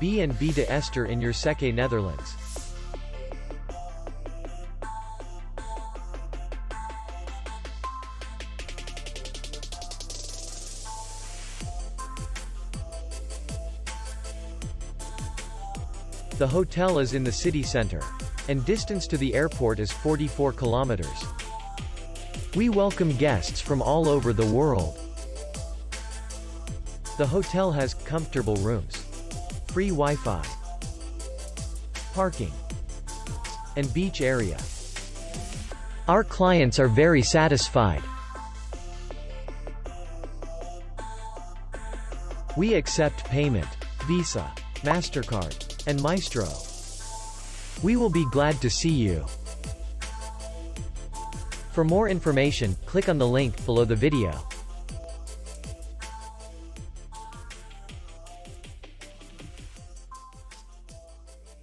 B&B De Oester in Yerseke, Netherlands. The hotel is in the city center, and distance to the airport is 44 kilometers. We welcome guests from all over the world. The hotel has comfortable rooms, free Wi-Fi, parking, and beach area. Our clients are very satisfied. We accept payment, Visa, MasterCard, and Maestro. We will be glad to see you. For more information, click on the link below the video.